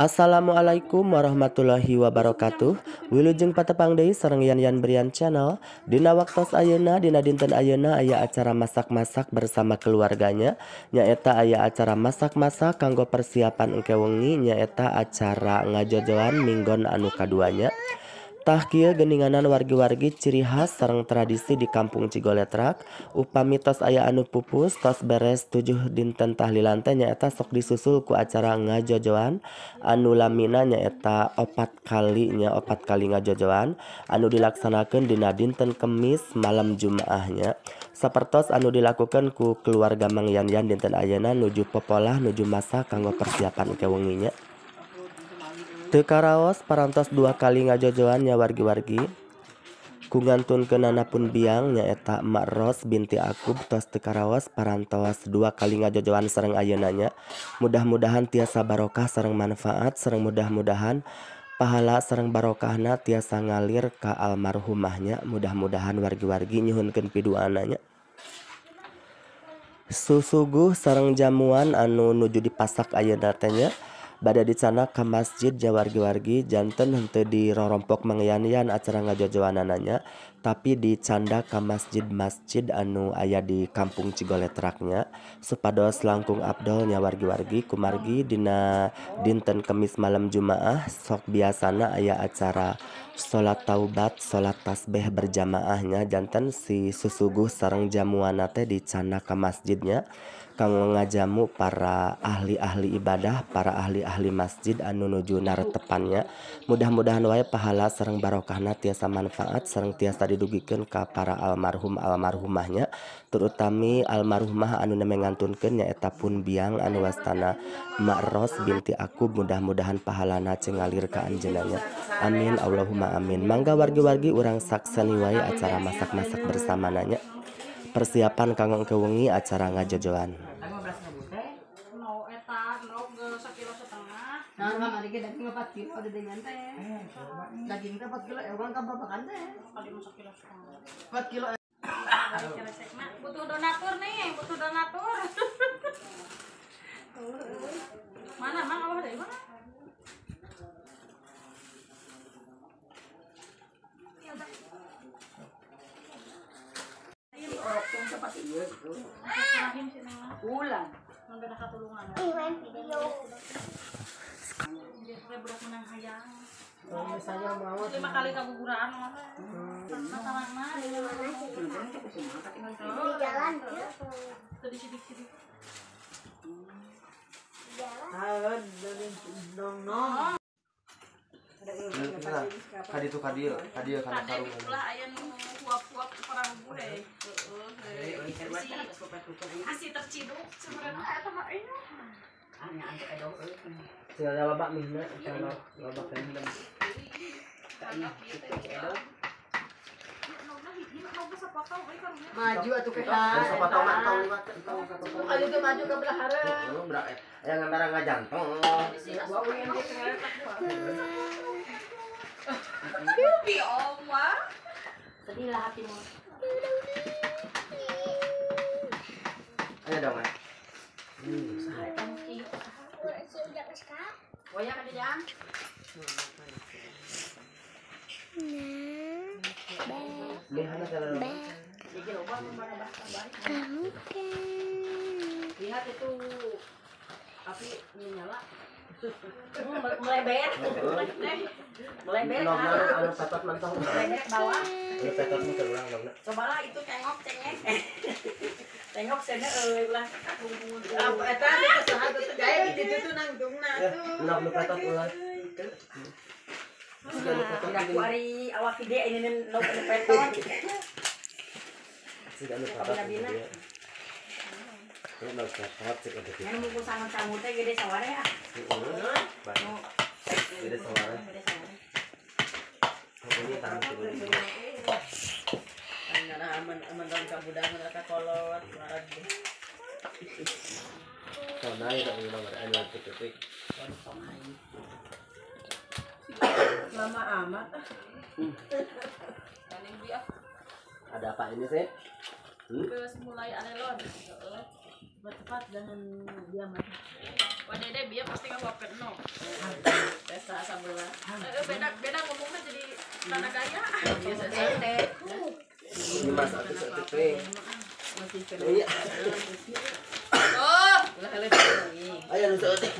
Assalamualaikum warahmatullahi wabarakatuh. Wilujeng patepang deui sareng Yan Brian Channel. Dina waktos ayeuna dina dinten ayeuna aya acara masak-masak bersama keluarganya. Nyaeta aya acara masak-masak kanggo persiapan engke wengi, nyaeta acara ngajojoan minggon anu kaduanya. Tah kieu geuninganan wargi-wargi ciri khas sareng tradisi di Kampung Cigoletrak. Upami tos aya anu pupus tos beres 7 dinten tahlilan teh nyaeta sok disusul ku acara ngajojoan anu lamina nyaeta 4 kali ngajojoan anu dilaksanakeun dina dinten Kemis malam Jumaahnya. Sapertos anu dilakukan ku keluarga Mang Yan dinten ayeuna nuju popolah nuju masak kanggo persiapan kewenginya. Teu karaos parantos 2 kali ngajojoan nya wargi-wargi ku ngantunkeunana pun biang nyaeta Mak Ros binti Akub tos teu karaos parantos 2 kali ngajojoan sareng ayeunanya. Mudah-mudahan tiasa barokah sareng manfaat sareng mudah-mudahan pahala sareng barokahna tiasa ngalir ka almarhumahnya. Mudah-mudahan wargi-wargi nyuhunkeun pidoanana. Susuguh sareng jamuan anu nuju dipasak ayeuna teh nya bada dicana ka masjid wargi-wargi janten henteu di rorompok Mang Yan acara ngajojoanananya tapi dicanda ka masjid-masjid anu aya di Kampung Cigoletraknya supados langkung abdol nya wargi-wargi kumargi dina dinten Kemis malam Jumaah sok biasana aya acara salat taubat salat tasbih berjamaahnya janten si susuguh sareng jamuana teh dicana ka masjidnya kanggo ngajamu para ahli-ahli ibadah, para ahli-ahli masjid anu nuju naretepannya. Mudah-mudahan wae pahala sareng barokahna tiasa manfaat sareng tiasa didugikeun ka para almarhum almarhumahnya, terutami almarhumah anu nemengantunkeun nyaeta pun biang anu wastana Mak Ros binti Akub. Mudah-mudahan pahalana cengalir ka anjeunanya. Amin Allahumma amin. Mangga wargi-wargi urang sakseni wae acara masak-masak bersamananya. Persiapan kanggo engke wengi acara ngajojoan. Nah, mah dikit daging 4 kilo ada dengan teh. Daging 4 kilo euang ka babakan teh. Kali 1 kilo setengah. 4 kilo. Butuh donatur nih, butuh donatur. Mana Mang awah dari mana? Ulang. Beda katulungan. Main video. Dia budak menang hayang. Misalnya mau 5 kali kaguguran mah. Tarangna di jalan. Tadi sidik-sidik. Jalan. Nong. Kadi tu kadieu kana karung. Ulah aya nu kuap-kuap perang bude. Asih terciduk sebenarnya eta mah aya. Anya ante edo euy. Tinggal babak mihna sama babak rendem. Maju atuh kita. Sapatau mantau. Ayo teh maju ka belah hareup. Berak aya ngambara ngajantong. Gua UND keretak gua. Yupi Oma. Sedihlah hatimu. Ayo dong, Mas. Saha eta mesti. Goyang ada jang. Lihat jalan. Lihat itu api nyala. Meleber. Anu petot mantau. Meleber bawah. Anu petot mah terulang dong. Cobalah itu tengok cengeng. Tengok sana ulah. Apa eta itu saha tuh gaya di situ nangtungna tuh. Anu petot ulah. Aku ari awak gede ini no petot. Siga anu petot. Anu petot cek ada. Yang mungkus sangat teh gede saware ya. Banyak. Gede saware. Ini tangan dulu. Karena aman dalam kabudahan mereka kolot. Sana ya tak nomor anu titik. Lama amat. Ada apa ini sih? Terus mulai anelon. Bercepat jangan diam. Pak Dede biar pasti ngawakeun no. Pesta sabelah. Beda ngomongnya jadi tanah gaya. Biasa Dede. Ini masak atuh teh. Oh, lah Ayo nu teh.